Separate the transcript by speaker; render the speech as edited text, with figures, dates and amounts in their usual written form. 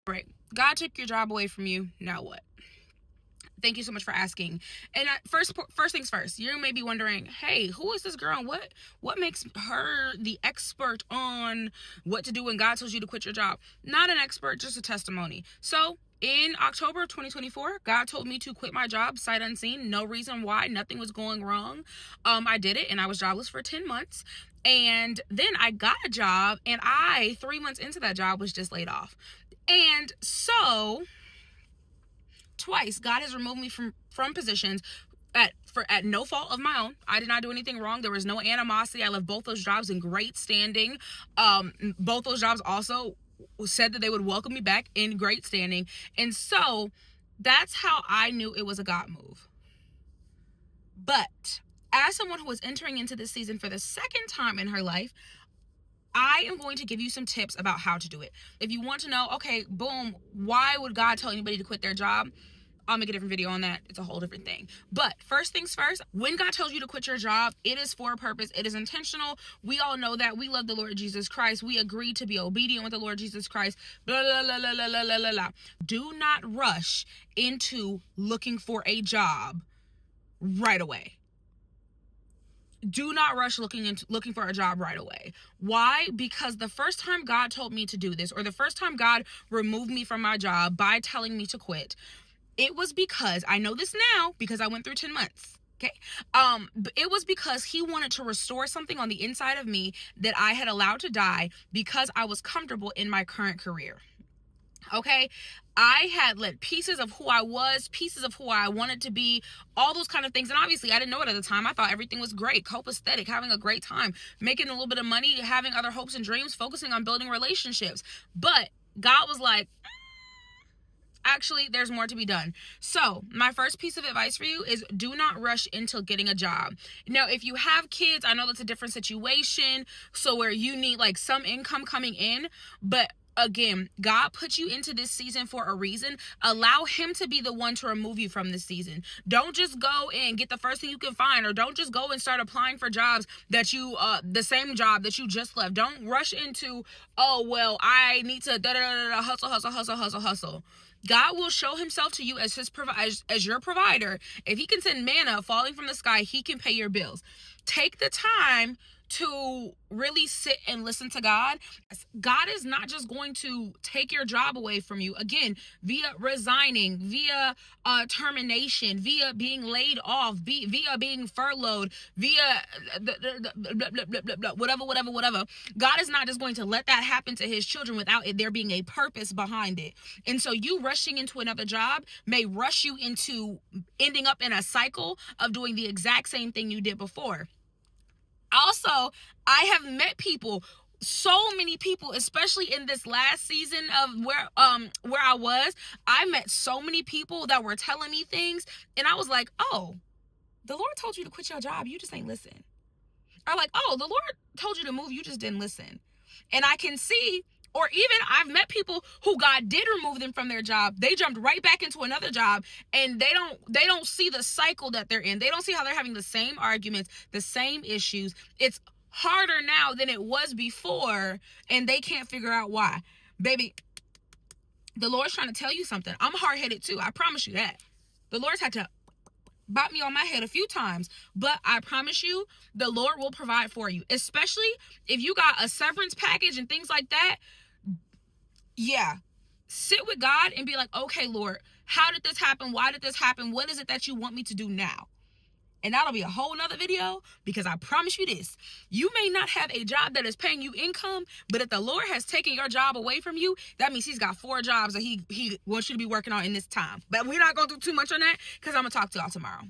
Speaker 1: Right. God took your job away from you. Now what? Thank you so much for asking. And first things first, you may be wondering, hey, who is this girl? And what makes her the expert on what to do when God tells you to quit your job? Not an expert, just a testimony. So in October of 2024, God told me to quit my job, sight unseen, no reason why, nothing was going wrong. I did it, and I was jobless for 10 months. And then I got a job, and 3 months into that job, was just laid off. And so twice God has removed me from positions at no fault of my own. I did not do anything wrong. There was no animosity. I left both those jobs in great standing. Both those jobs also said that they would welcome me back in great standing. And so that's how I knew it was a God move. But as someone who was entering into this season for the second time in her life, I am going to give you some tips about how to do it. If you want to know, okay, boom, why would God tell anybody to quit their job? I'll make a different video on that. It's a whole different thing. But first things first, when God tells you to quit your job, it is for a purpose. It is intentional. We all know that. We love the Lord Jesus Christ. We agree to be obedient with the Lord Jesus Christ. Blah, blah, blah, blah, blah, blah, blah, blah. Do not rush into looking for a job right away. Do not rush looking for a job right away. Why? Because the first time God told me to do this, or the first time God removed me from my job by telling me to quit, it was because, I know this now because I went through 10 months. Okay. It was because he wanted to restore something on the inside of me that I had allowed to die because I was comfortable in my current career. Okay. I had let pieces of who I was, pieces of who I wanted to be, all those kind of things. And obviously I didn't know it at the time. I thought everything was great, copacetic, having a great time, making a little bit of money, having other hopes and dreams, focusing on building relationships. But God was like, actually, there's more to be done. So my first piece of advice for you is do not rush into getting a job. Now, if you have kids, I know that's a different situation. So where you need like some income coming in, but again, God put you into this season for a reason. Allow him to be the one to remove you from this season. Don't just go and get the first thing you can find, or don't just go and start applying for jobs that you, the same job that you just left. Don't rush into, oh, well, I need to hustle. God will show himself to you as as your provider. If he can send manna falling from the sky, he can pay your bills. Take the time to really sit and listen to God. God is not just going to take your job away from you, again, via resigning, via termination, via being laid off, via being furloughed, via whatever. God is not just going to let that happen to his children without there being a purpose behind it. And so you rushing into another job may rush you into ending up in a cycle of doing the exact same thing you did before. Also, I have met people, so many people, especially in this last season of where I was. I met so many people that were telling me things, and I was like, oh, the Lord told you to quit your job, you just ain't listen. Or like, oh, the Lord told you to move, you just didn't listen. And I can see, or even I've met people who God did remove them from their job. They jumped right back into another job, and they don't see the cycle that they're in. They don't see how they're having the same arguments, the same issues. It's harder now than it was before, and they can't figure out why. Baby, the Lord's trying to tell you something. I'm hard-headed too. I promise you that. The Lord's had to bop me on my head a few times, but I promise you the Lord will provide for you, especially if you got a severance package and things like that. Yeah, sit with God and be like, okay, Lord, how did this happen? Why did this happen? What is it that you want me to do now? And that'll be a whole nother video, because I promise you this, you may not have a job that is paying you income, but if the Lord has taken your job away from you, that means he's got 4 jobs that he wants you to be working on in this time. But we're not going to do too much on that, because I'm going to talk to y'all tomorrow.